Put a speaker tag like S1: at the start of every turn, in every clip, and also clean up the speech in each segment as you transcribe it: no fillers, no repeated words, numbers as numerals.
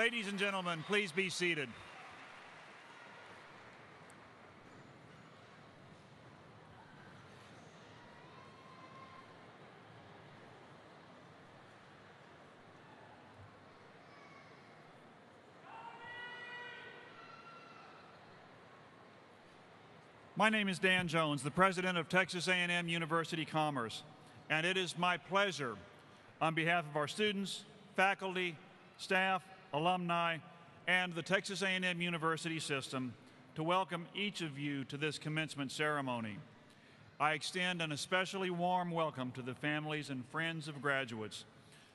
S1: Ladies and gentlemen, please be seated. My name is Dan Jones, the president of Texas A&M University Commerce, and it is my pleasure on behalf of our students, faculty, staff, alumni, and the Texas A&M University system to welcome each of you to this commencement ceremony. I extend an especially warm welcome to the families and friends of graduates,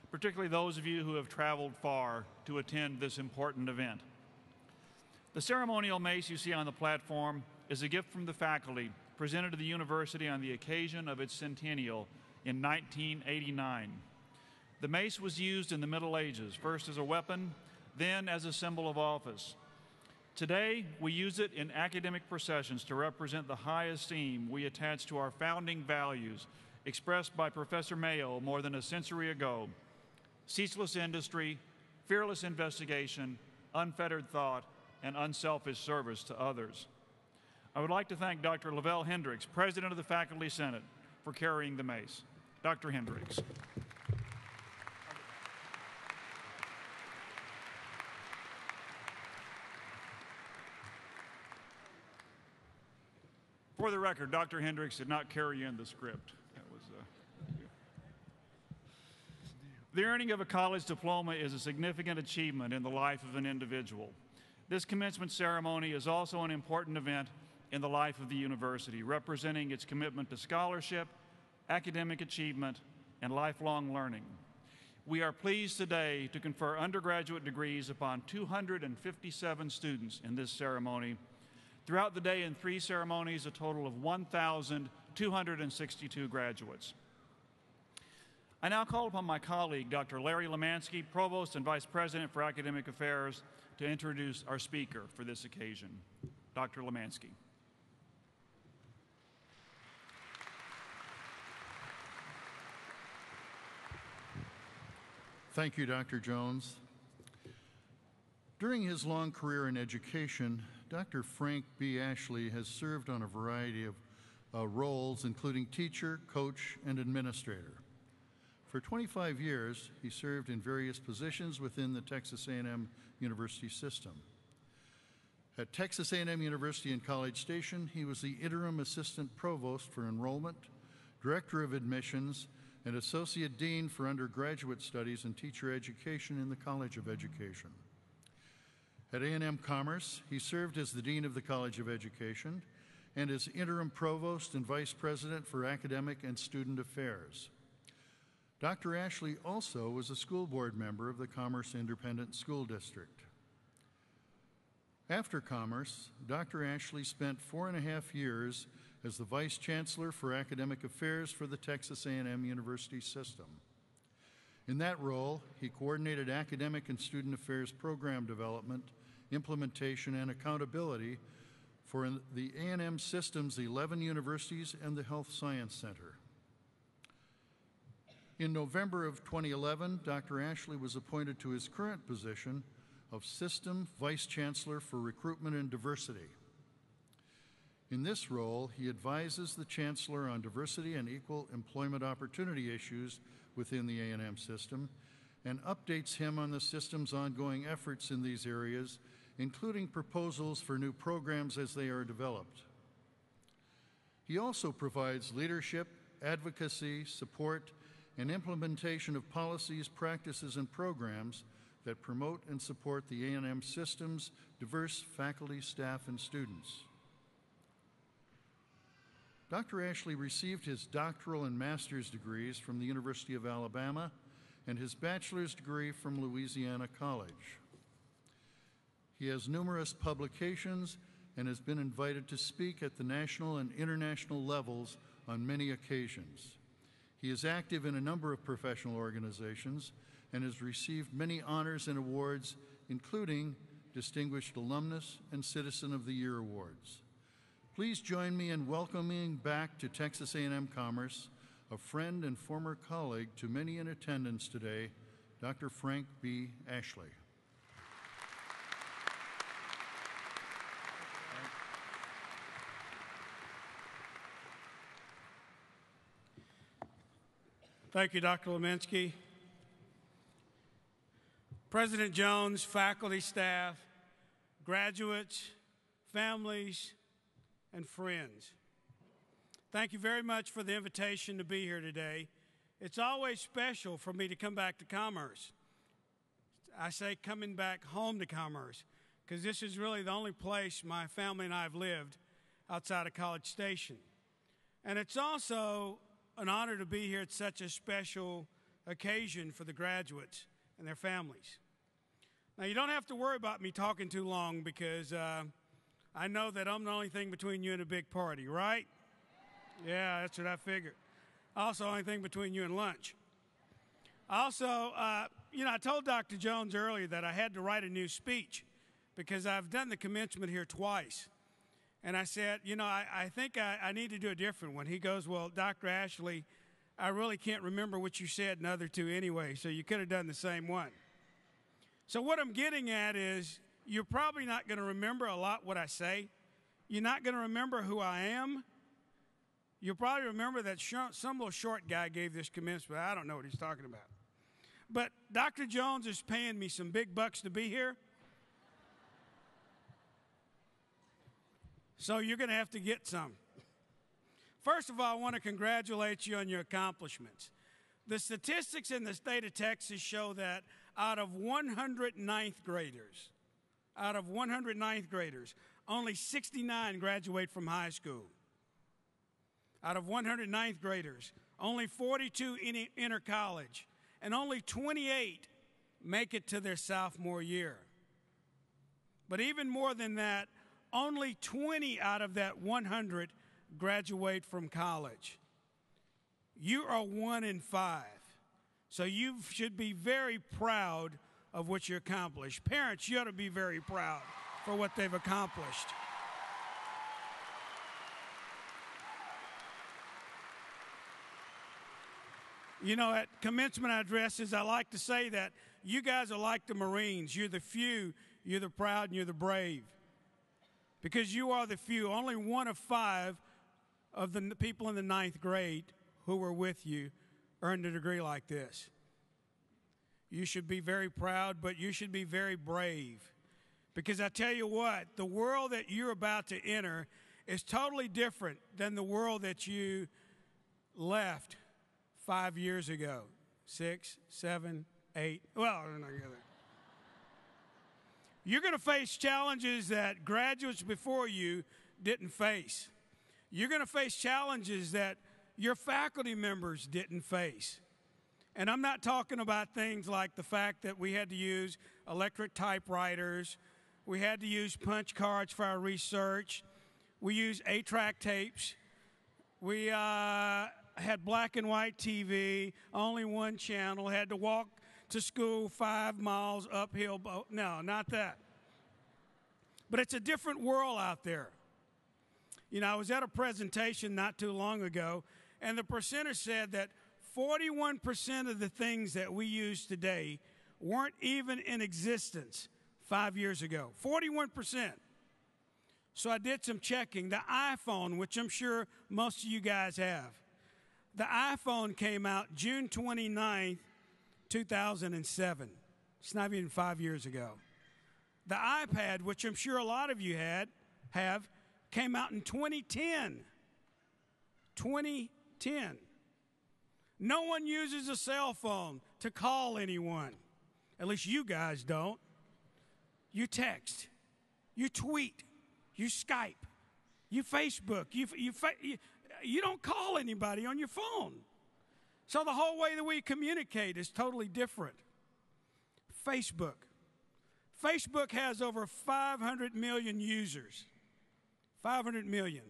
S1: particularly those of you who have traveled far to attend this important event. The ceremonial mace you see on the platform is a gift from the faculty presented to the university on the occasion of its centennial in 1989. The mace was used in the Middle Ages, first as a weapon, then as a symbol of office. Today, we use it in academic processions to represent the high esteem we attach to our founding values expressed by Professor Mayo more than a century ago: ceaseless industry, fearless investigation, unfettered thought, and unselfish service to others. I would like to thank Dr. Lavelle Hendricks, President of the Faculty Senate, for carrying the mace. Dr. Hendricks. For the record, Dr. Hendricks did not carry in the script. The earning of a college diploma is a significant achievement in the life of an individual. This commencement ceremony is also an important event in the life of the university, representing its commitment to scholarship, academic achievement, and lifelong learning. We are pleased today to confer undergraduate degrees upon 257 students in this ceremony. Throughout the day in 3 ceremonies, a total of 1,262 graduates. I now call upon my colleague, Dr. Larry Lemansky, Provost and Vice President for Academic Affairs, to introduce our speaker for this occasion. Dr. Lemansky.
S2: Thank you, Dr. Jones. During his long career in education, Dr. Frank B. Ashley has served on a variety of roles, including teacher, coach, and administrator. For 25 years, he served in various positions within the Texas A&M University system. At Texas A&M University in College Station, he was the interim assistant provost for enrollment, director of admissions, and Associate Dean for Undergraduate Studies and Teacher Education in the College of Education. At A&M Commerce, he served as the Dean of the College of Education and as Interim Provost and Vice President for Academic and Student Affairs. Dr. Ashley also was a school board member of the Commerce Independent School District. After Commerce, Dr. Ashley spent 4.5 years as the Vice Chancellor for Academic Affairs for the Texas A&M University system. In that role, he coordinated academic and student affairs program development, implementation, and accountability for the A&M system's 11 universities and the Health Science Center. In November of 2011, Dr. Ashley was appointed to his current position of System Vice Chancellor for Recruitment and Diversity. In this role, he advises the Chancellor on diversity and equal employment opportunity issues within the A&M system and updates him on the system's ongoing efforts in these areas, including proposals for new programs as they are developed. He also provides leadership, advocacy, support, and implementation of policies, practices, and programs that promote and support the A&M system's diverse faculty, staff, and students. Dr. Ashley received his doctoral and master's degrees from the University of Alabama and his bachelor's degree from Louisiana College. He has numerous publications and has been invited to speak at the national and international levels on many occasions. He is active in a number of professional organizations and has received many honors and awards, including Distinguished Alumnus and Citizen of the Year awards. Please join me in welcoming back to Texas A&M Commerce a friend and former colleague to many in attendance today, Dr. Frank B. Ashley.
S3: Thank you, Dr. Leminski. President Jones, faculty, staff, graduates, families, and friends, thank you very much for the invitation to be here today. It's always special for me to come back to Commerce. I say coming back home to Commerce because this is really the only place my family and I have lived outside of College Station. And it's also an honor to be here at such a special occasion for the graduates and their families. Now, you don't have to worry about me talking too long because I know that I'm the only thing between you and a big party, right? Yeah, that's what I figured. Also, only thing between you and lunch. Also, I told Dr. Jones earlier that I had to write a new speech because I've done the commencement here twice. And I said, I think I need to do a different one. He goes, well, Dr. Ashley, I really can't remember what you said in the other two anyway, so you could have done the same one. So what I'm getting at is you're probably not going to remember a lot what I say. You're not going to remember who I am. You'll probably remember that some little short guy gave this commencement. I don't know what he's talking about. But Dr. Jones is paying me some big bucks to be here. So you're going to have to get some. First of all, I want to congratulate you on your accomplishments. The statistics in the state of Texas show that out of 100 ninth graders, only 69 graduate from high school. Out of 100 ninth graders, only 42 enter college, and only 28 make it to their sophomore year. But even more than that, only 20 out of that 100 graduate from college. You are 1 in 5. So you should be very proud of what you accomplished. Parents, you ought to be very proud for what they've accomplished. At commencement addresses, I like to say that you guys are like the Marines. You're the few, you're the proud, and you're the brave. Because you are the few. Only 1 of 5 of the people in the 9th grade who were with you earned a degree like this. You should be very proud, but you should be very brave. Because I tell you what, the world that you're about to enter is totally different than the world that you left 5 years ago. 6, 7, 8. Well, you're going to face challenges that graduates before you didn't face. You're going to face challenges that your faculty members didn't face. And I'm not talking about things like the fact that we had to use electric typewriters, we had to use punch cards for our research, we used 8-track tapes, we had black and white TV, only one channel, had to walk to school 5 miles uphill. No, not that. But it's a different world out there. I was at a presentation not too long ago, and the presenter said that 41% of the things that we use today weren't even in existence 5 years ago. 41%. So I did some checking. The iPhone, which I'm sure most of you guys have, the iPhone came out June 29th, 2007. It's not even 5 years ago. The iPad, which I'm sure a lot of you have, came out in 2010. 2010. No one uses a cell phone to call anyone. At least you guys don't. You text. You tweet. You Skype. You Facebook. You don't call anybody on your phone. So the whole way that we communicate is totally different. Facebook. Facebook has over 500 million users. 500 million.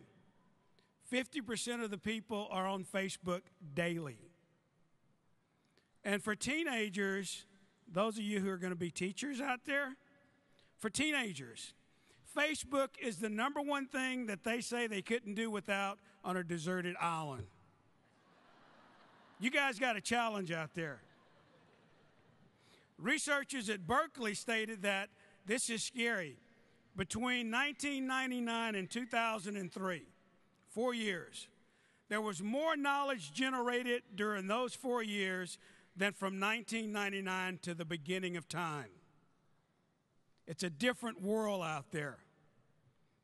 S3: 50% of the people are on Facebook daily. And for teenagers, those of you who are going to be teachers out there, for teenagers, Facebook is the number one thing that they say they couldn't do without on a deserted island. You guys got a challenge out there. Researchers at Berkeley stated that this is scary. Between 1999 and 2003, 4 years, There was more knowledge generated during those 4 years than from 1999 to the beginning of time. It's a different world out there.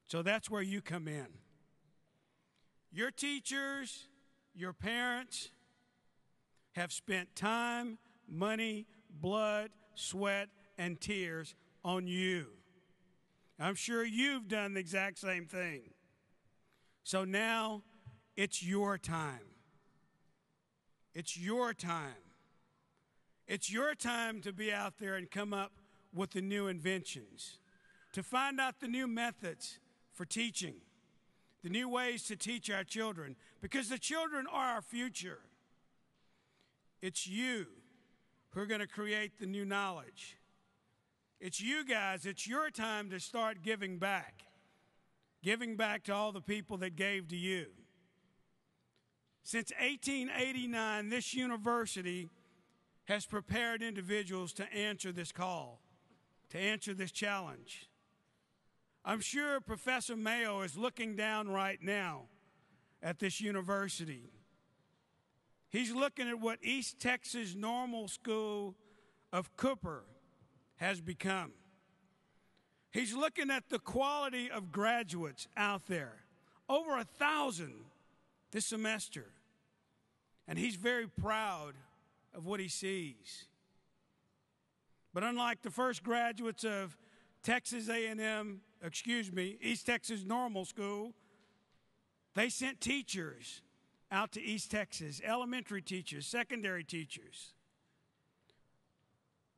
S3: So that's where you come in. Your teachers, your parents have spent time, money, blood, sweat, and tears on you. I'm sure you've done the exact same thing. So now it's your time. It's your time. It's your time to be out there and come up with the new inventions, to find out the new methods for teaching, the new ways to teach our children, because the children are our future. It's you who are going to create the new knowledge. It's you guys, it's your time to start giving back to all the people that gave to you. Since 1889, this university has prepared individuals to answer this call, to answer this challenge. I'm sure Professor Mayo is looking down right now at this university. He's looking at what East Texas Normal School of Cooper has become. He's looking at the quality of graduates out there, over 1,000 this semester, and he's very proud of what he sees. But unlike the first graduates of East Texas Normal School, they sent teachers out to East Texas, elementary teachers, secondary teachers.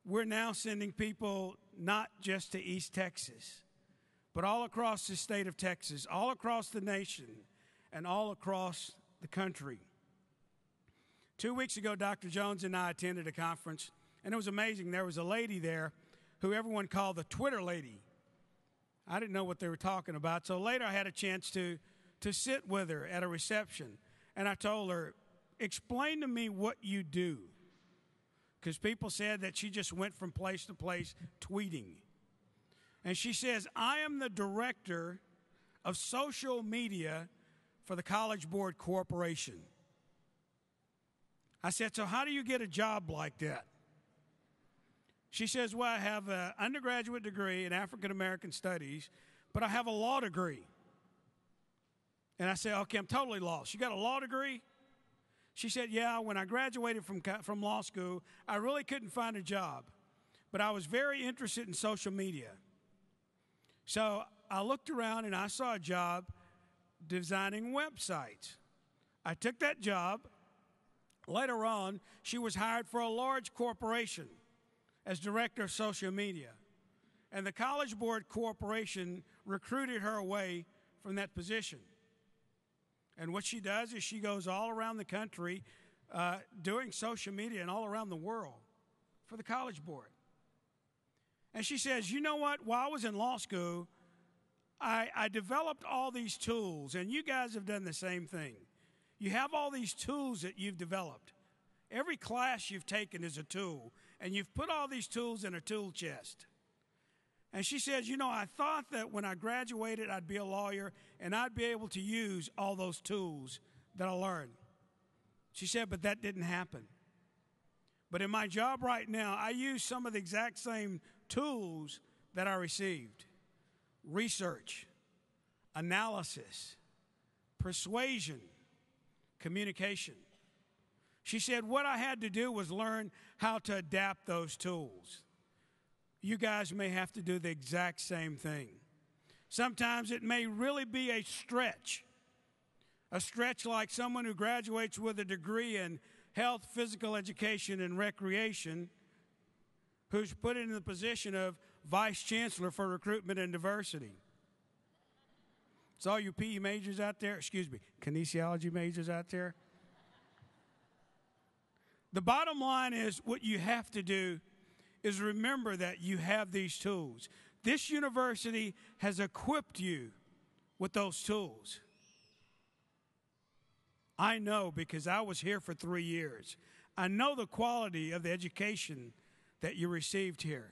S3: We're now sending people not just to East Texas, but all across the state of Texas, all across the nation, and all across the country. 2 weeks ago, Dr. Jones and I attended a conference, and it was amazing. There was a lady there who everyone called the Twitter lady. I didn't know what they were talking about, so later I had a chance to sit with her at a reception, and I told her, explain to me what you do. Because people said that she just went from place to place tweeting. And she says, I am the director of social media for the College Board Corporation. I said, so how do you get a job like that? She says, well, I have an undergraduate degree in African American Studies, but I have a law degree. And I said, okay, I'm totally lost. You got a law degree? She said, yeah, when I graduated from law school, I really couldn't find a job, but I was very interested in social media. So I looked around and I saw a job designing websites. I took that job. Later on, she was hired for a large corporation as director of social media. And the College Board Corporation recruited her away from that position. And what she does is she goes all around the country doing social media and all around the world for the College Board. And she says, you know what? While I was in law school, I developed all these tools, and you guys have done the same thing. You have all these tools that you've developed. Every class you've taken is a tool, and you've put all these tools in a tool chest. And she says, you know, I thought that when I graduated, I'd be a lawyer, and I'd be able to use all those tools that I learned. She said, but that didn't happen. But in my job right now, I use some of the exact same tools that I received. Research, analysis, persuasion, communication. She said, what I had to do was learn how to adapt those tools. You guys may have to do the exact same thing. Sometimes it may really be a stretch like someone who graduates with a degree in health, physical education, and recreation, who's put in the position of Vice Chancellor for Recruitment and Diversity. It's all you PE majors out there, kinesiology majors out there. The bottom line is what you have to do is remember that you have these tools. This university has equipped you with those tools. I know because I was here for 3 years. I know the quality of the education that you received here.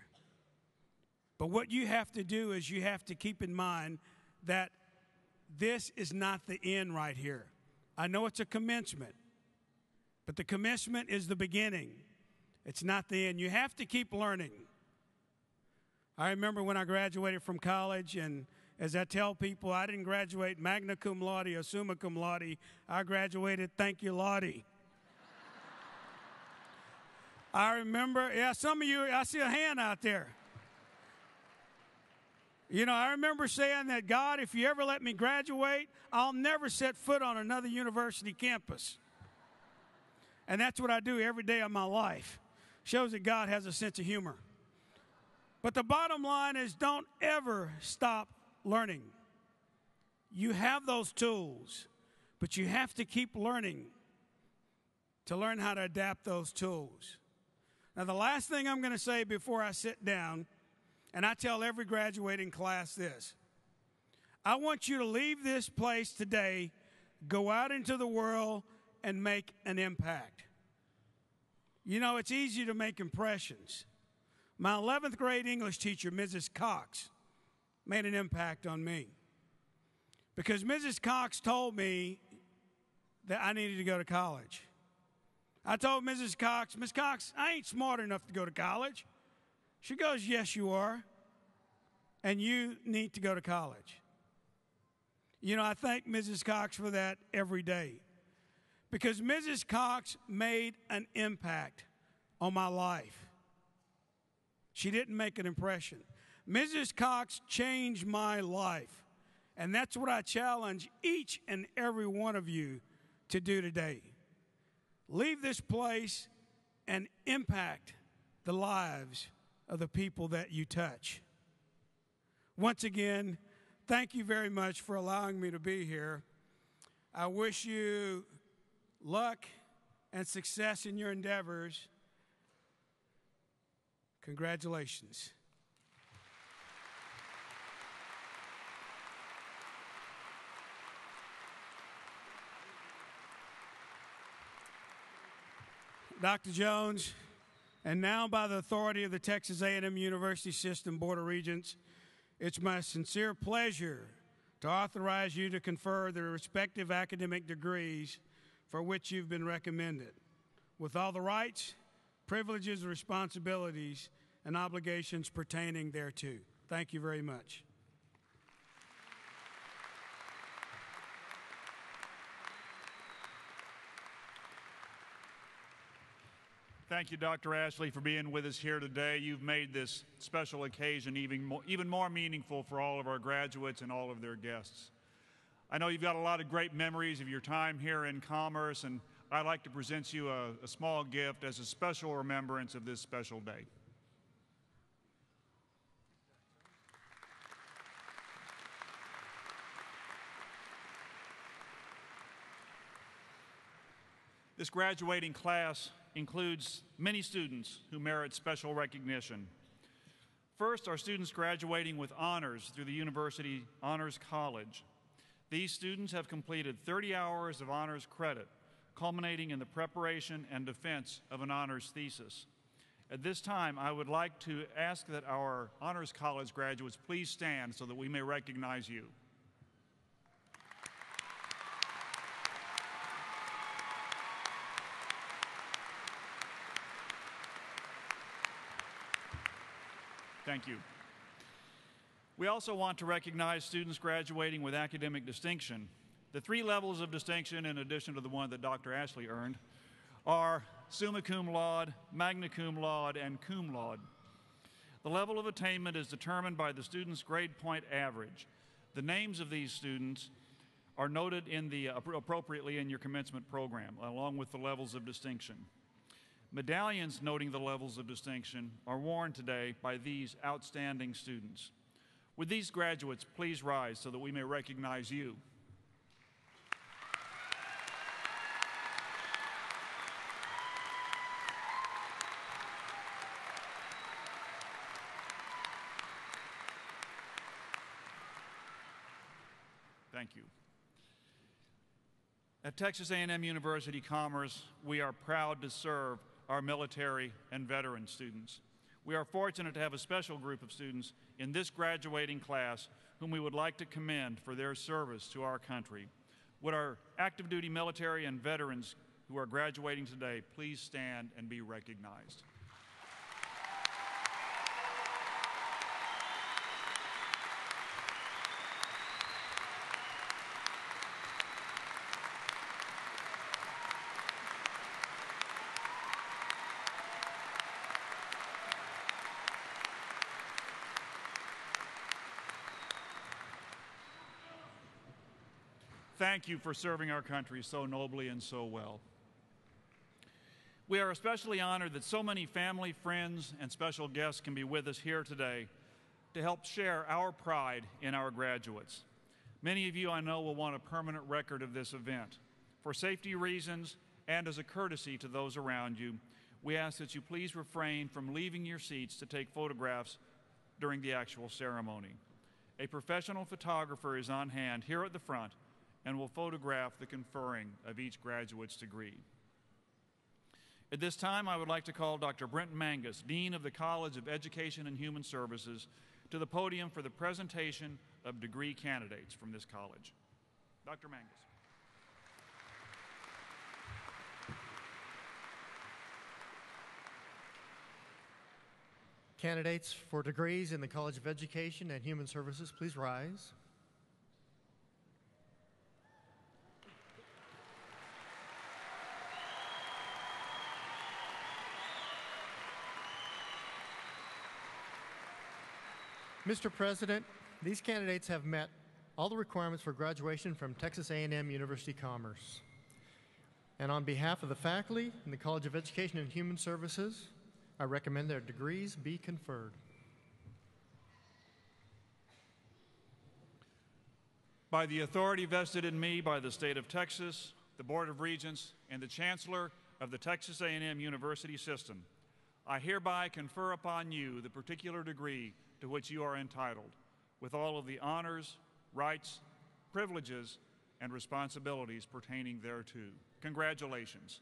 S3: But what you have to do is you have to keep in mind that this is not the end right here. I know it's a commencement, but the commencement is the beginning. It's not the end. You have to keep learning. I remember when I graduated from college, and as I tell people, I didn't graduate magna cum laude or summa cum laude. I graduated thank you, Lottie. I remember, some of you, I see a hand out there. You know, I remember saying that, God, if you ever let me graduate, I'll never set foot on another university campus. And that's what I do every day of my life. Shows that God has a sense of humor. But the bottom line is, don't ever stop learning. You have those tools, but you have to keep learning to learn how to adapt those tools. Now, the last thing I'm going to say before I sit down, and I tell every graduating class this, I want you to leave this place today, go out into the world, and make an impact. You know, it's easy to make impressions. My 11th grade English teacher, Mrs. Cox, made an impact on me. Because Mrs. Cox told me that I needed to go to college. I told Mrs. Cox, Miss Cox, I ain't smart enough to go to college. She goes, yes, you are. And you need to go to college. You know, I thank Mrs. Cox for that every day. Because Mrs. Cox made an impact on my life. She didn't make an impression. Mrs. Cox changed my life. And that's what I challenge each and every one of you to do today. Leave this place and impact the lives of the people that you touch. Once again, thank you very much for allowing me to be here. I wish you luck and success in your endeavors. Congratulations. Dr. Jones, and now by the authority of the Texas A&M University System Board of Regents, it's my sincere pleasure to authorize you to confer the respective academic degrees for which you've been recommended, with all the rights, privileges, responsibilities, and obligations pertaining thereto. Thank you very much.
S1: Thank you, Dr. Ashley, for being with us here today. You've made this special occasion even more meaningful for all of our graduates and all of their guests. I know you've got a lot of great memories of your time here in Commerce, and I'd like to present you a small gift as a special remembrance of this special day. This graduating class includes many students who merit special recognition. First, our students graduating with honors through the University Honors College. These students have completed 30 hours of honors credit, culminating in the preparation and defense of an honors thesis. At this time, I would like to ask that our Honors College graduates please stand so that we may recognize you. Thank you. We also want to recognize students graduating with academic distinction. The 3 levels of distinction, in addition to the one that Dr. Ashley earned, are summa cum laude, magna cum laude, and cum laude. The level of attainment is determined by the student's grade point average. The names of these students are noted appropriately in your commencement program, along with the levels of distinction. Medallions noting the levels of distinction are worn today by these outstanding students. Would these graduates please rise so that we may recognize you? Thank you. At Texas A&M University Commerce, we are proud to serve our military and veteran students. We are fortunate to have a special group of students in this graduating class whom we would like to commend for their service to our country. Would our active duty military and veterans who are graduating today please stand and be recognized? Thank you for serving our country so nobly and so well. We are especially honored that so many family, friends, and special guests can be with us here today to help share our pride in our graduates. Many of you I know will want a permanent record of this event. For safety reasons and as a courtesy to those around you, we ask that you please refrain from leaving your seats to take photographs during the actual ceremony. A professional photographer is on hand here at the front and will photograph the conferring of each graduate's degree. At this time, I would like to call Dr. Brent Mangus, Dean of the College of Education and Human Services, to the podium for the presentation of degree candidates from this college. Dr. Mangus.
S4: Candidates for degrees in the College of Education and Human Services, please rise. Mr. President, these candidates have met all the requirements for graduation from Texas A&M University Commerce. And on behalf of the faculty in the College of Education and Human Services, I recommend their degrees be conferred.
S1: By the authority vested in me by the state of Texas, the Board of Regents, and the Chancellor of the Texas A&M University System, I hereby confer upon you the particular degree to which you are entitled, with all of the honors, rights, privileges, and responsibilities pertaining thereto. Congratulations.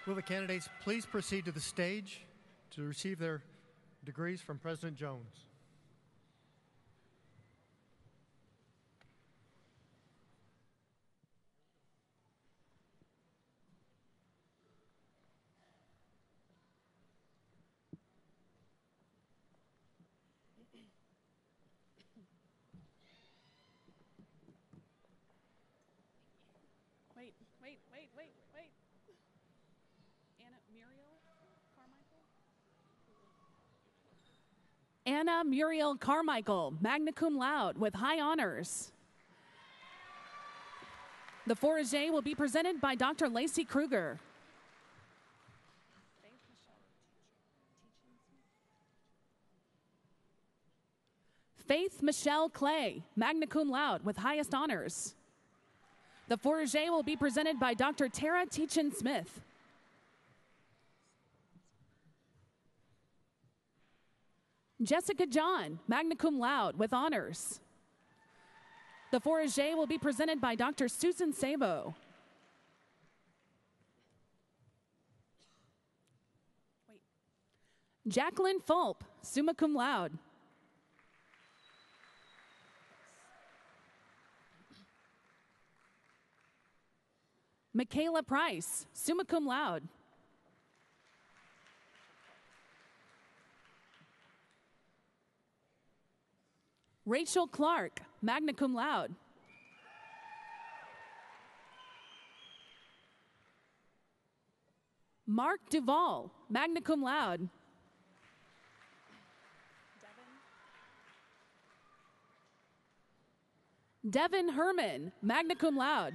S4: Will the candidates please proceed to the stage to receive their degrees from President Jones?
S5: Wait. Anna Muriel Carmichael? Anna Muriel Carmichael, magna cum laude with high honors. The fourragé will be presented by Dr. Lacey Kruger. Faith Michelle Clay, magna cum laude with highest honors. The fourragé will be presented by Dr. Tara Teachin-Smith. Jessica John, magna cum laude with honors. The fourragé will be presented by Dr. Susan Sabo. Jacqueline Fulp, summa cum laude. Michaela Price, summa cum laude. Rachel Clark, magna cum laude. Mark Duvall, magna cum laude. Devin Herman, magna cum laude.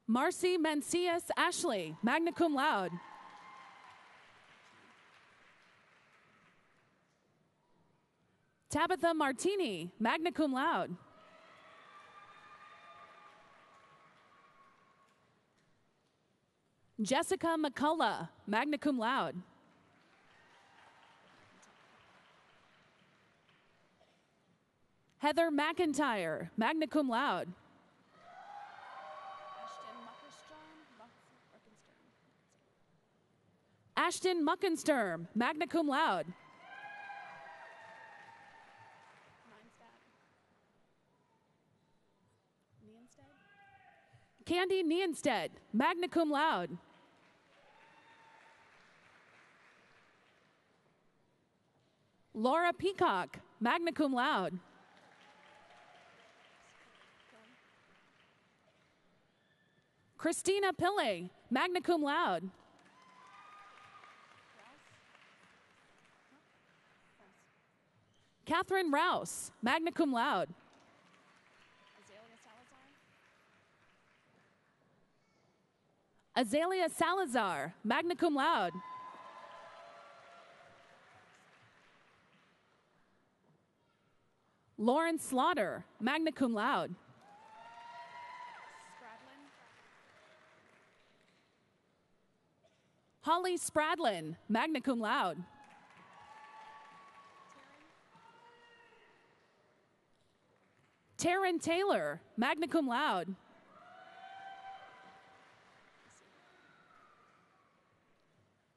S5: Marcy Mancias Ashley, magna cum laude. Tabitha Martini, magna cum laude. Jessica McCullough, magna cum laude. Heather McIntyre, magna cum laude. Ashton Muckensturm, magna cum laude. Candy Nienstead, magna cum laude. Laura Peacock, magna cum laude. Christina Pillay, magna cum laude. Catherine Rouse, magna cum laude. Azalea Salazar, magna cum laude. Lauren Slaughter, magna cum laude. Holly Spradlin, magna cum laude. Taryn Taylor, magna cum laude.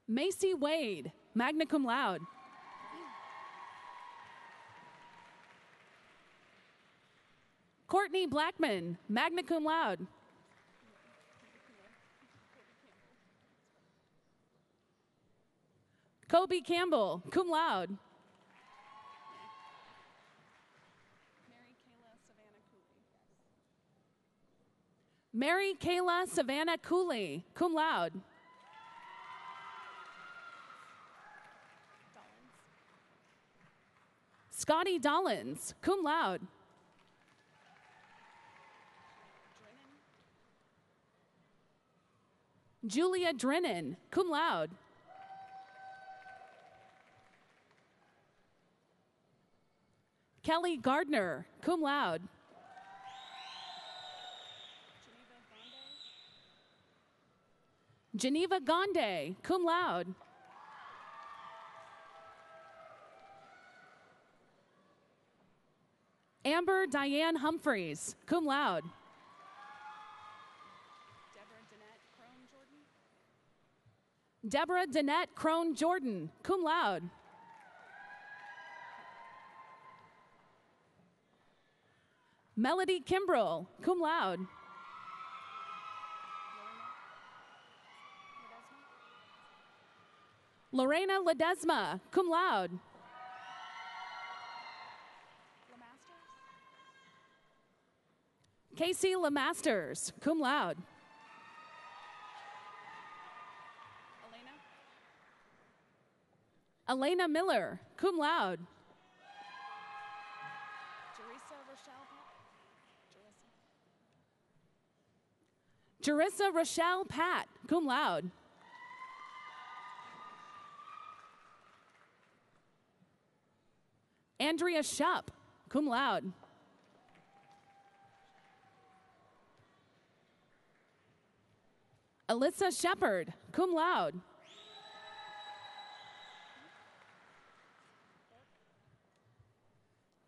S5: Macy Wade, magna cum laude. Courtney Blackman, magna cum laude. Kobe Campbell, cum laude. Mary Kayla Savannah Cooley, cum laude. Scotty Dollins, cum laude. Julia Drennan, cum laude. Kelly Gardner, cum laude. Geneva Gonde, cum laude. Amber Diane Humphreys, cum laude. Deborah Danette Crone Jordan, cum laude. Melody Kimbrell, cum laude. Lorena Ledesma, cum laude. Casey LeMasters, cum laude. Elena Miller, cum laude. Jerissa Rochelle Pat, cum laude. Andrea Shupp, cum laude. Alyssa Shepard, cum laude.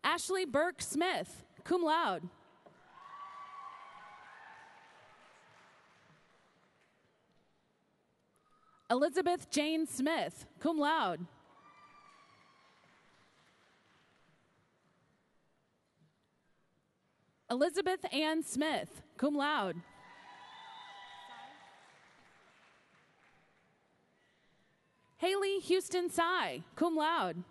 S5: Ashley Burke Smith, cum laude. Elizabeth Jane Smith, cum laude. Elizabeth Ann Smith, cum laude. Haley Houston Sy, cum laude.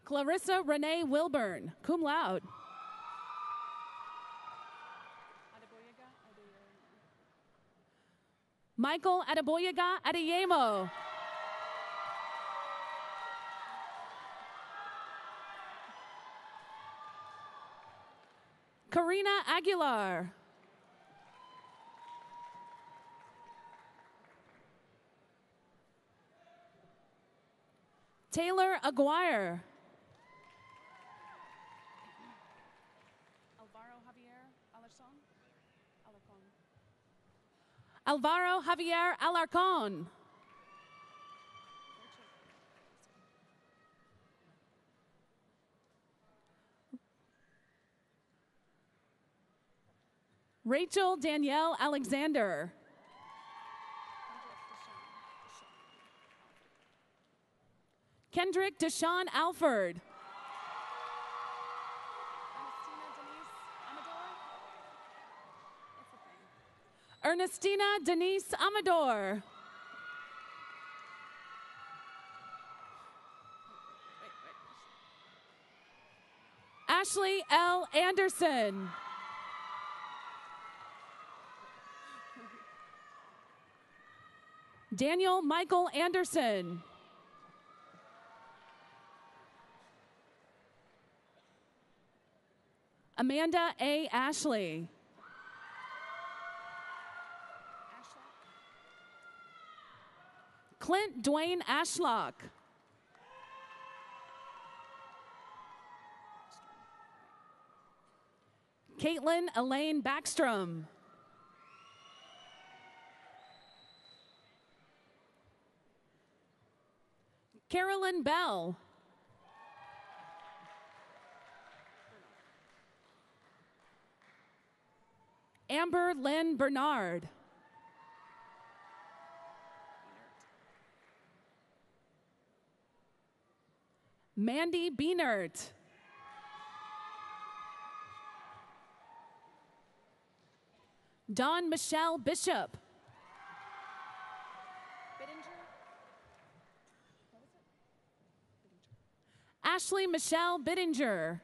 S5: Clarissa Renee Wilburn, cum laude. Michael Adeboyaga Adeyemo. Karina Aguilar. Taylor Aguirre. Alvaro Javier Alarcon. Rachel Danielle Alexander. Kendrick Deshaun Alford. Ernestina Denise Amador. Ashley L. Anderson. Daniel Michael Anderson. Amanda A. Ashley. Clint Dwayne Ashlock. Caitlin Elaine Backstrom. Carolyn Bell. Amber Lynn Bernard. Mandy Beanert. Dawn Michelle Bishop. Ashley Michelle Bittinger.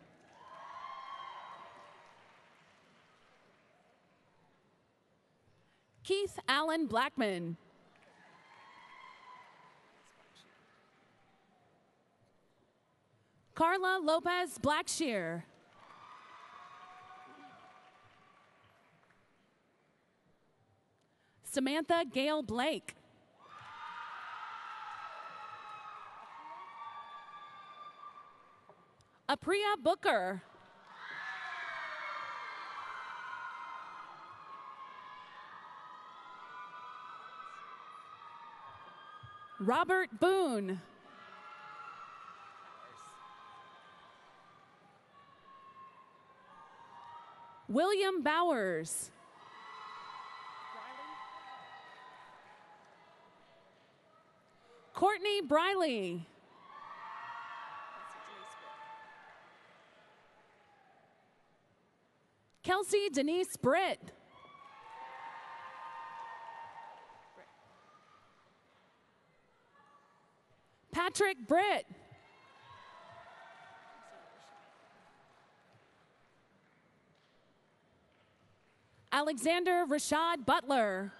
S5: Keith Allen Blackman. Carla Lopez Blackshear. Samantha Gail Blake. Apriya Booker. Robert Boone. William Bowers. Courtney Briley. Kelsey Denise Britt. Patrick Britt. Alexander Rashad Butler.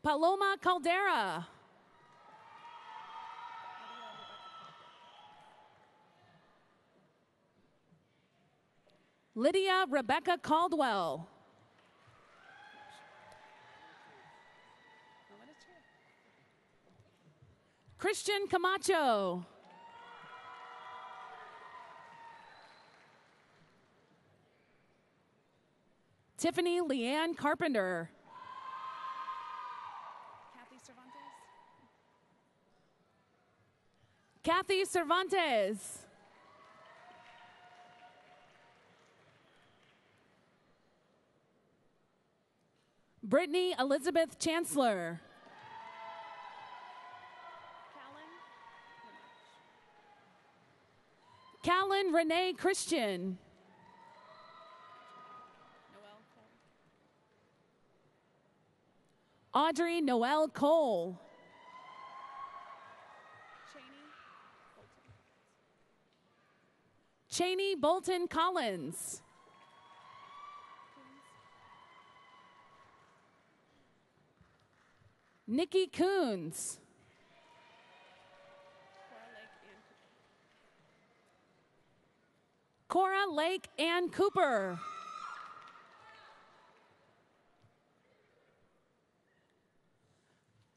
S5: Paloma Caldera. Lydia Rebecca Caldwell. Christian Camacho. Tiffany Leanne Carpenter. Kathy Cervantes. Brittany Elizabeth Chancellor. Callan Renee Christian. Audrey Noel Cole. Cheney Bolton Collins. Nikki Coons. Cora Lake Ann Cooper.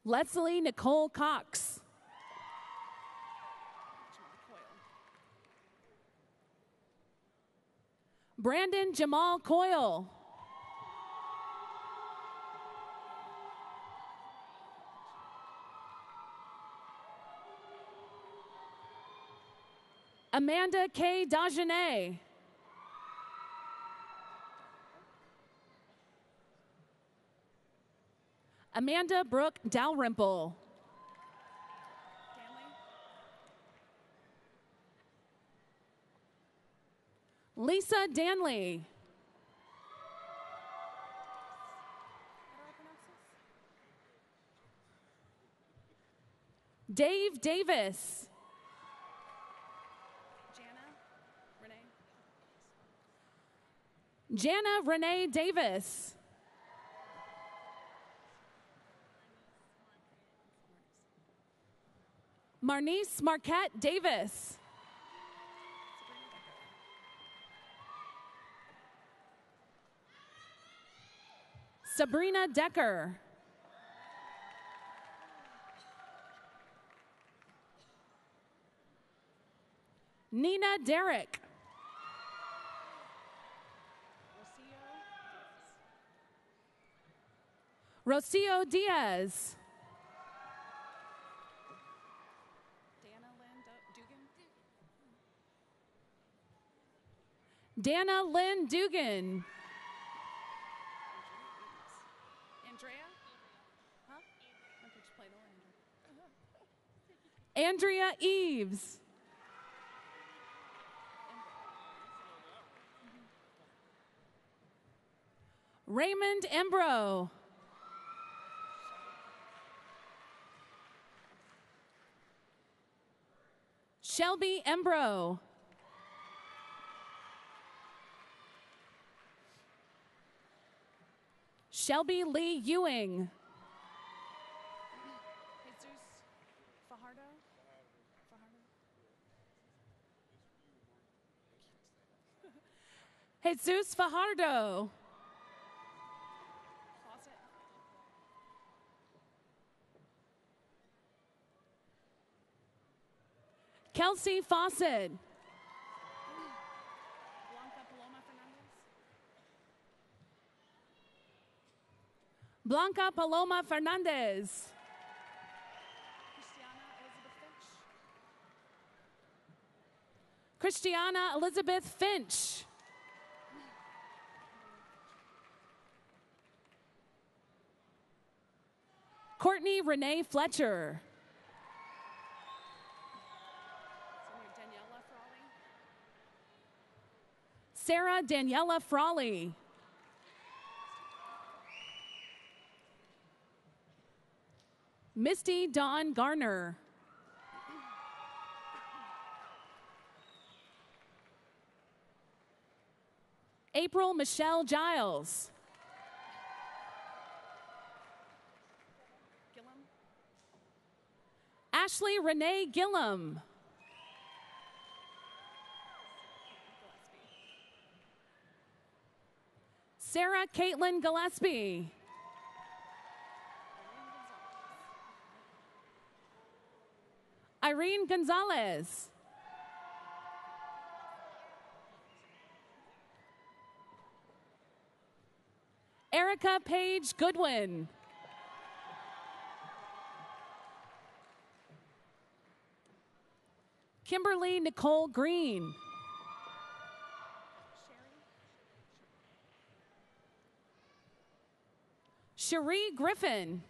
S5: Leslie Nicole Cox. Brandon Jamal Coyle. Amanda K. Dagenet. Amanda Brooke Dalrymple. Lisa Danley. Dave Davis. Jana Renee Davis. Marnice Marquette Davis. Sabrina Decker. Nina Derrick. Rocio Diaz. Dana Lynn Dugan. Andrea Eves. Raymond Embro. Shelby Embro. Shelby Lee Ewing. Jesus Fajardo. Kelsey Fawcett. Blanca Paloma Fernandez. Christiana Elizabeth Finch. Courtney Renee Fletcher. Sarah Daniela Frawley. Misty Dawn Garner. April Michelle Giles. Ashley Renee Gillum. Sarah Caitlin Gillespie. Irene Gonzalez. Erica Page Goodwin. Kimberly Nicole Green. Cherie Griffin.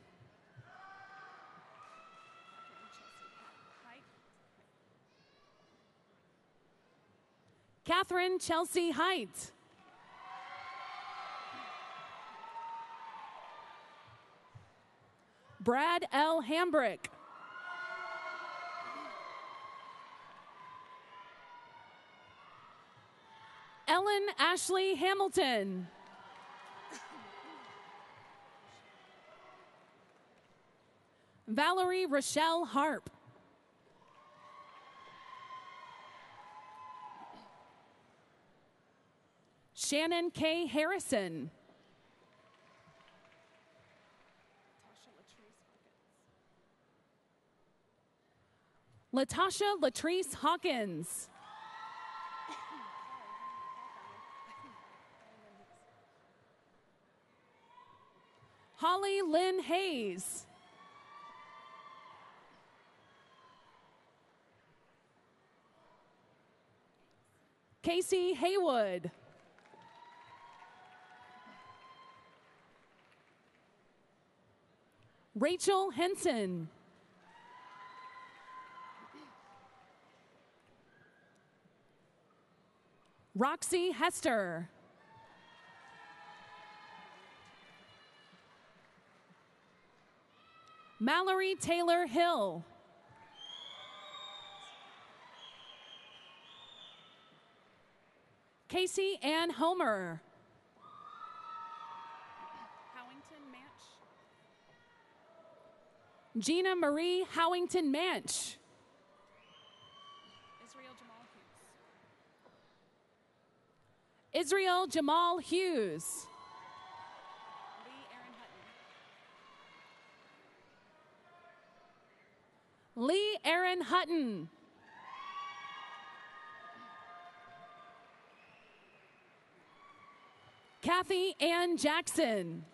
S5: Catherine Chelsea Height. Brad L. Hambrick. Ellen Ashley Hamilton. Valerie Rochelle Harp. Shannon K. Harrison. Latasha Latrice Hawkins. Holly Lynn Hayes. Casey Haywood. Rachel Henson. Roxy Hester. Mallory Taylor Hill. Casey Ann Homer. Howington Manch. Gina Marie Howington Manch. Israel Jamal Hughes. Lee Aaron Hutton. Kathy Ann Jackson.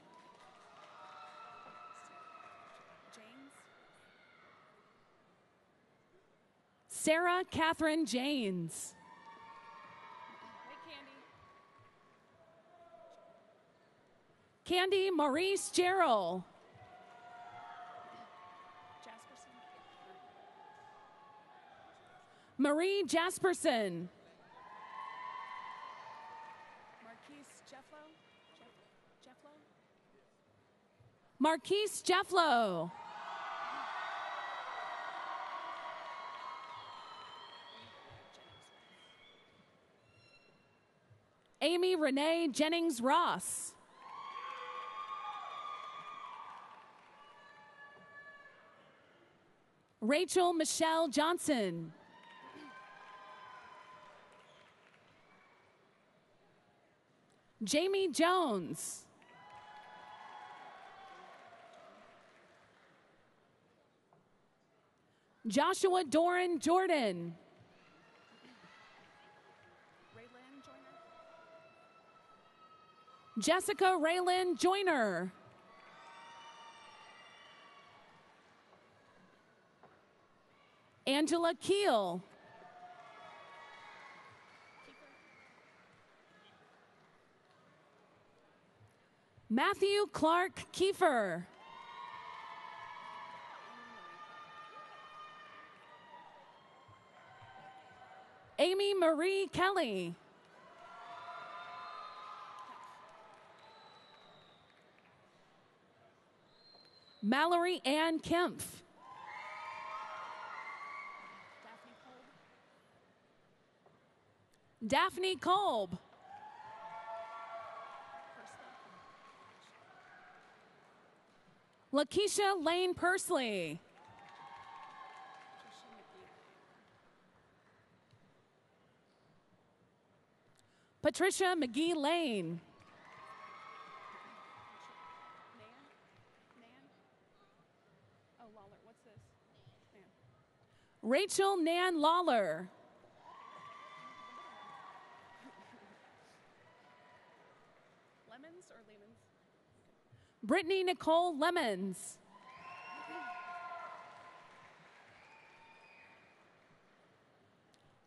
S5: Sarah Catherine Janes. Candy Maurice Gerald. Marie Jasperson. Marquise Jefflo. Amy Renee Jennings Ross. Rachel Michelle Johnson. Jamie Jones. Joshua Doran Jordan. Jessica Raylyn Joyner. Angela Keel. Matthew Clark Kiefer. Amy Marie Kelly. Mallory Ann Kempf. Daphne Kolb. Lakeisha Lane Pursley. Patricia McGee Lane. Rachel Nan Lawler. Lemons or lemons? Brittany Nicole Lemons.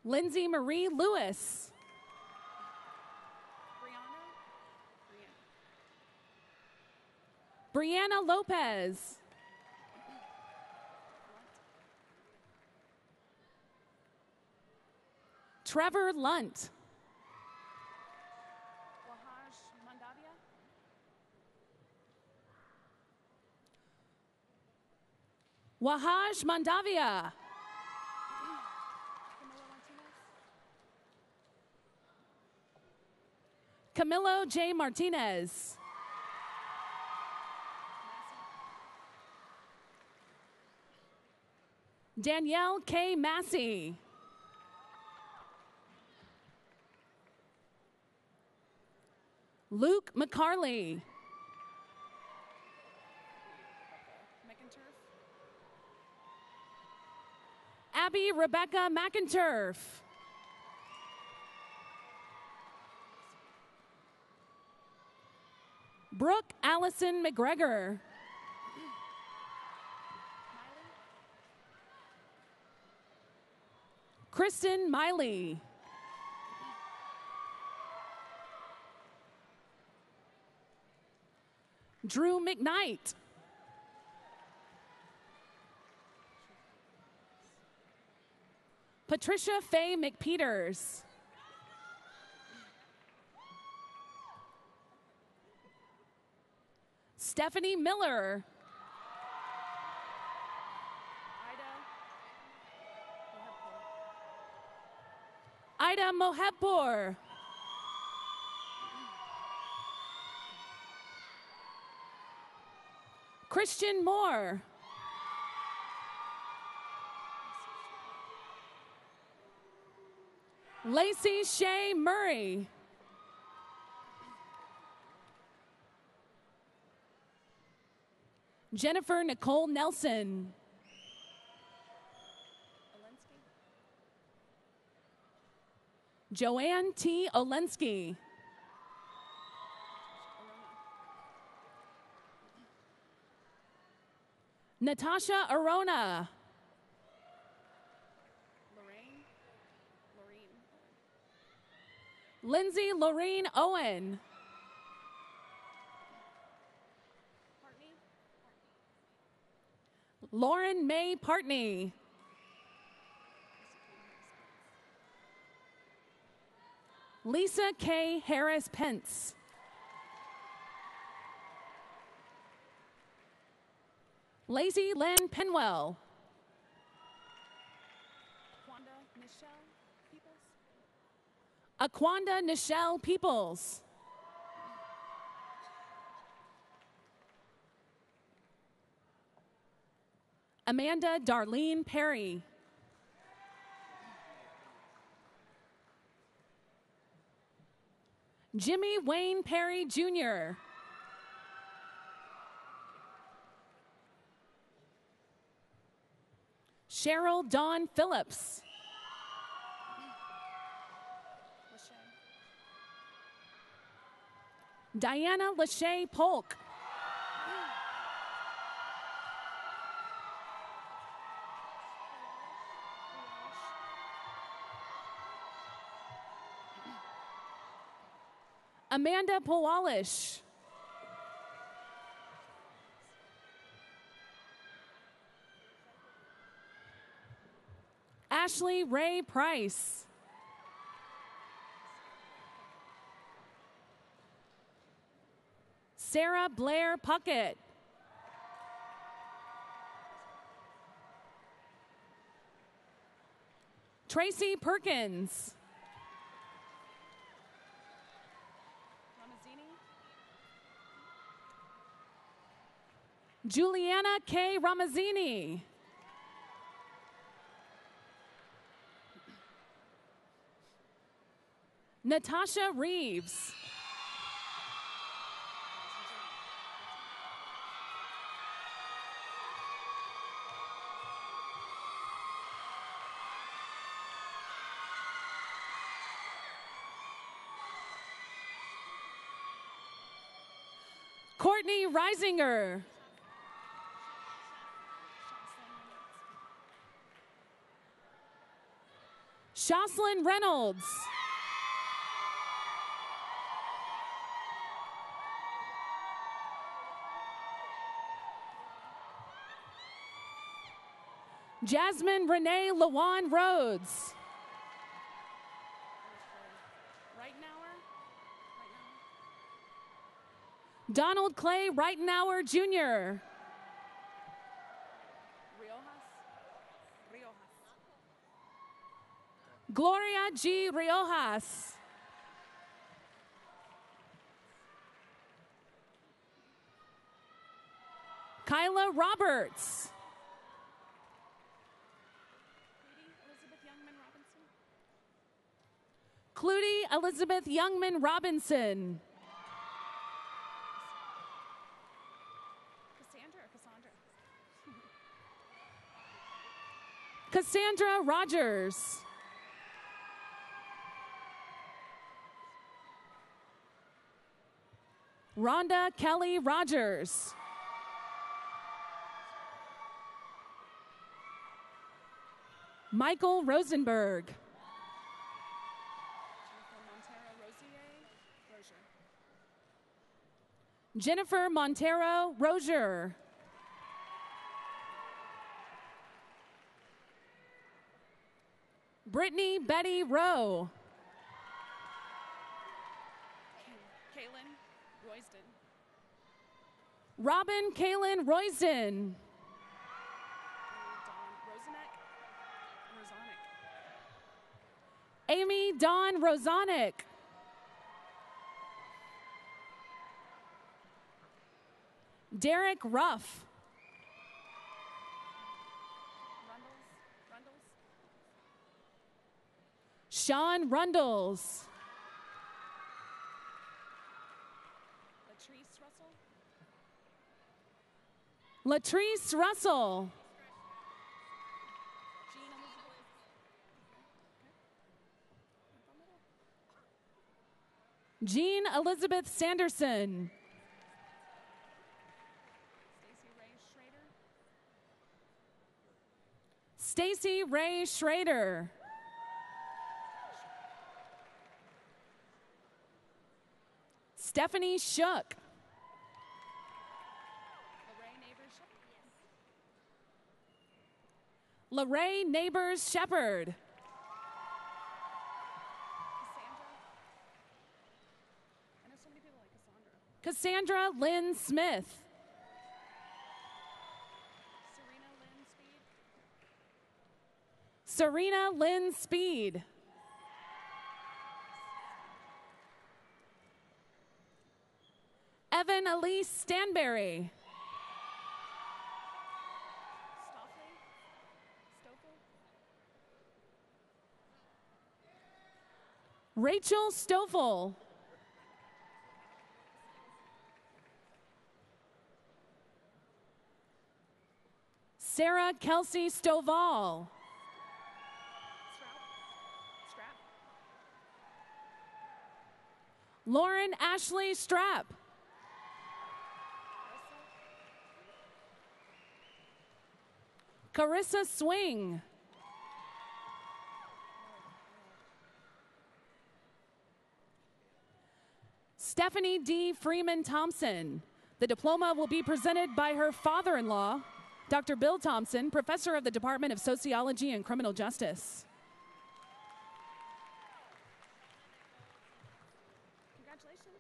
S5: Lindsay Marie Lewis. Brianna Lopez. Trevor Lunt. Wahaj Mandavia. Camilo J. Martinez. Danielle K. Massey. Luke McCarley. Abby Rebecca McInturf. Brooke Allison McGregor. Kristen Miley. Drew McKnight. Patricia Faye McPeters. Stephanie Miller. Ida Mohebpour. Christian Moore. Lacey Shea Murray. Jennifer Nicole Nelson. Joanne T. Olensky. Natasha Arona. Lindsay Lorene Owen. Lauren May Partney. Lisa K. Harris Pence. Lacey Lynn Penwell. Aquanda Nichelle Peoples. Amanda Darlene Perry. Jimmy Wayne Perry Jr. Cheryl Dawn Phillips. Diana Lachey Polk. Amanda Powalish. Ashley Ray Price. Sarah Blair Puckett. Tracy Perkins. Juliana K. Ramazzini. Natasha Reeves. Courtney Reisinger. Jocelyn Reynolds. Jasmine Renee Lawan Rhodes. Donald Clay Reitenauer Jr. Gloria G. Riojas. Kyla Roberts. Clutie Elizabeth Youngman Robinson. Cassandra Rogers. Rhonda Kelly Rogers. Michael Rosenberg. Jennifer Montero Rozier. Brittany Betty Rowe. Kaylin Roysden. Robin Kaylin Roysden. Amy Dawn Rosanic. Derek Ruff. Sean Rundles. Latrice Russell. Jean Elizabeth Sanderson. Stacy Ray Schrader. Stephanie Shook. Lorraine Neighbors Shepherd. Cassandra Lynn Smith. Serena Lynn Speed. Evan Elise Stanberry. Rachel Stoffel. Sarah Kelsey Stovall. Lauren Ashley Strapp. Carissa Swing. Stephanie D. Freeman Thompson. The diploma will be presented by her father-in-law, Dr. Bill Thompson, professor of the Department of Sociology and Criminal Justice. Congratulations.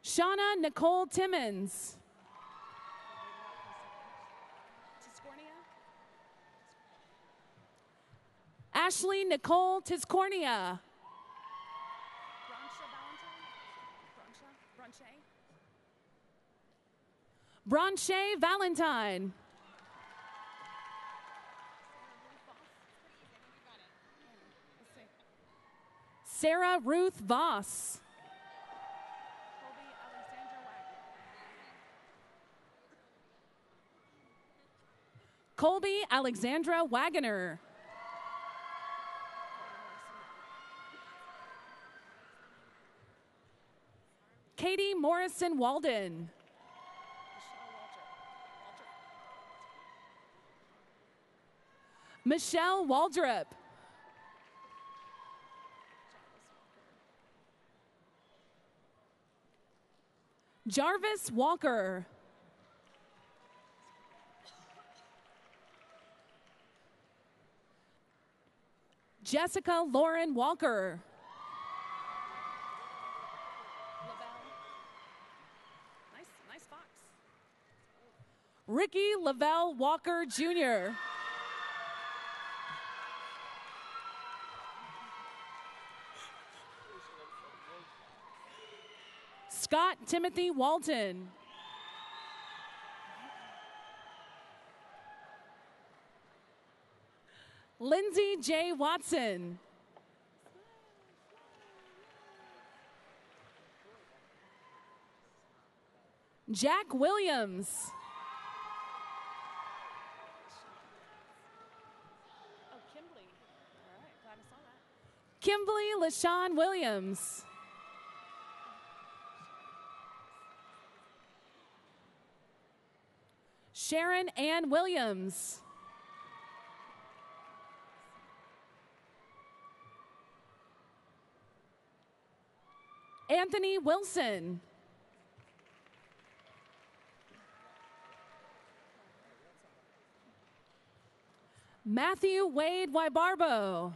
S5: Shauna Nicole Timmons. Ashley Nicole Tiscornia. Bronche Valentine. Sarah Ruth Voss. Colby Alexandra Wagoner. Katie Morrison Walden. Michelle Waldrop. Jarvis Walker. Jessica Lauren Walker. Nice fox. Ricky Lavelle Walker Jr. Scott Timothy Walton. Lindsay J. Watson. Jack Williams. Oh, Kimberly. All right, glad I saw that. Kimberly LaShawn Williams. Sharon Ann Williams. Anthony Wilson. Matthew Wade Wybarbo.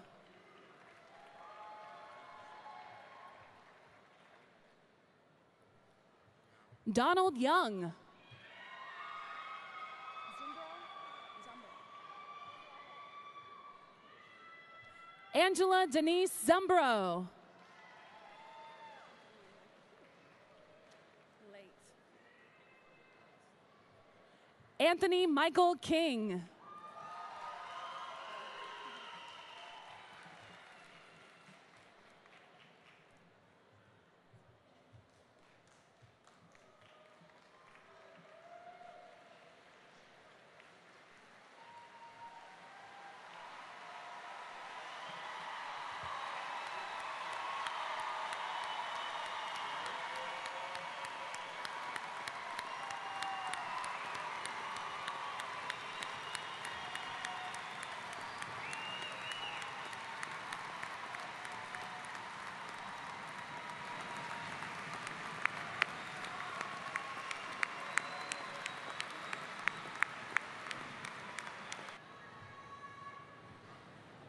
S5: Donald Young. Angela Denise Zumbro. Anthony Michael King.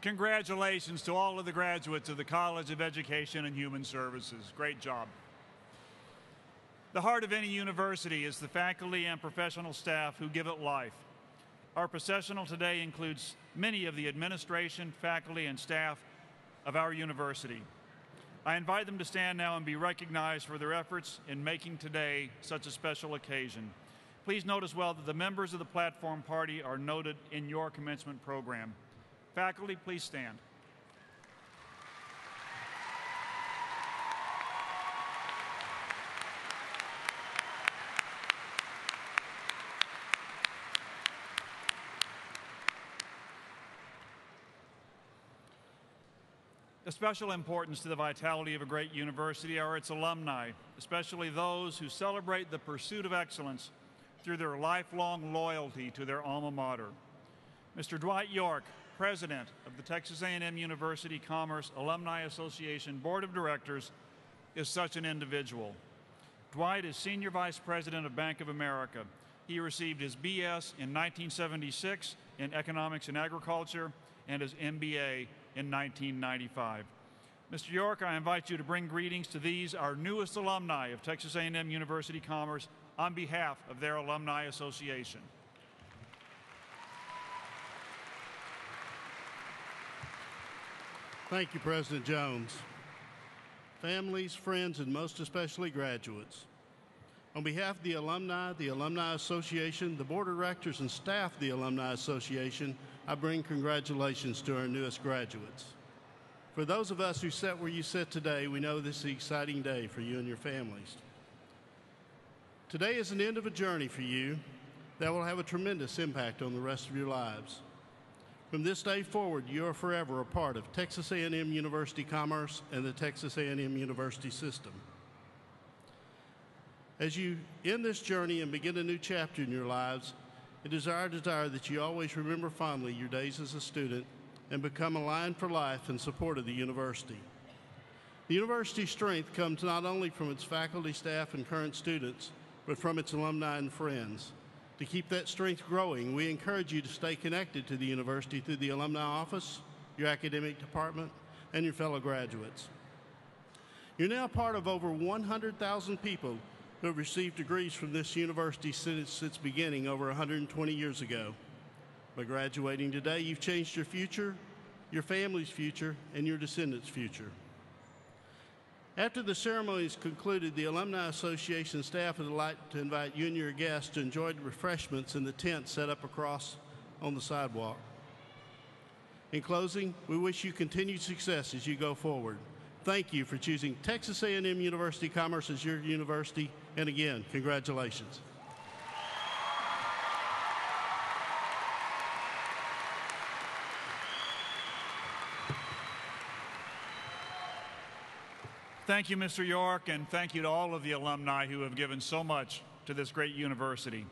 S1: Congratulations to all of the graduates of the College of Education and Human Services. Great job. The heart of any university is the faculty and professional staff who give it life. Our processional today includes many of the administration, faculty, and staff of our university. I invite them to stand now and be recognized for their efforts in making today such a special occasion. Please note as well that the members of the platform party are noted in your commencement program. Faculty, please stand. Of special importance to the vitality of a great university are its alumni, especially those who celebrate the pursuit of excellence through their lifelong loyalty to their alma mater. Mr. Dwight York, President of the Texas A&M University Commerce Alumni Association Board of Directors, is such an individual. Dwight is Senior Vice President of Bank of America. He received his BS in 1976 in Economics and Agriculture and his MBA in 1995. Mr. York, I invite you to bring greetings to these, our newest alumni of Texas A&M University Commerce, on behalf of their Alumni Association.
S6: Thank you, President Jones. Families, friends, and most especially graduates. On behalf of the Alumni Association, the Board of Directors, and staff of the Alumni Association, I bring congratulations to our newest graduates. For those of us who sit where you sit today, we know this is an exciting day for you and your families. Today is an end of a journey for you that will have a tremendous impact on the rest of your lives. From this day forward, you are forever a part of Texas A&M University Commerce and the Texas A&M University system. As you end this journey and begin a new chapter in your lives, it is our desire that you always remember fondly your days as a student and become aligned for life in support of the university. The university's strength comes not only from its faculty, staff, and current students, but from its alumni and friends. To keep that strength growing, we encourage you to stay connected to the university through the alumni office, your academic department, and your fellow graduates. You're now part of over 100,000 people who have received degrees from this university since its beginning over 120 years ago. By graduating today, you've changed your future, your family's future, and your descendants' future. After the ceremony is concluded, the Alumni Association staff would like to invite you and your guests to enjoy the refreshments in the tent set up across on the sidewalk. In closing, we wish you continued success as you go forward. Thank you for choosing Texas A&M University Commerce as your university, and again, congratulations.
S1: Thank you, Mr. York, and thank you to all of the alumni who have given so much to this great university.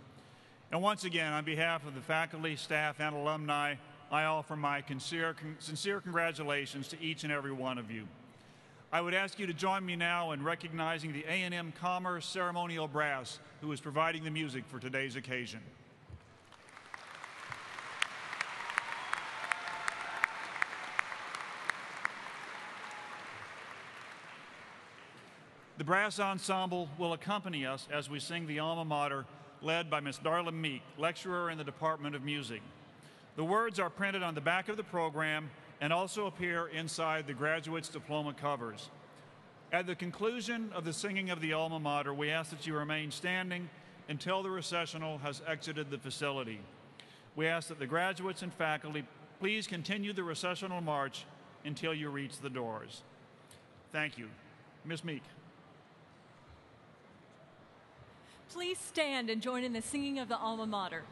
S1: And once again, on behalf of the faculty, staff, and alumni, I offer my sincere congratulations to each and every one of you. I would ask you to join me now in recognizing the A&M Commerce Ceremonial Brass, who is providing the music for today's occasion. The brass ensemble will accompany us as we sing the alma mater, led by Ms. Darla Meek, lecturer in the Department of Music. The words are printed on the back of the program and also appear inside the graduate's diploma covers. At the conclusion of the singing of the alma mater, we ask that you remain standing until the recessional has exited the facility. We ask that the graduates and faculty please continue the recessional march until you reach the doors. Thank you. Ms. Meek.
S7: Please stand and join in the singing of the alma mater.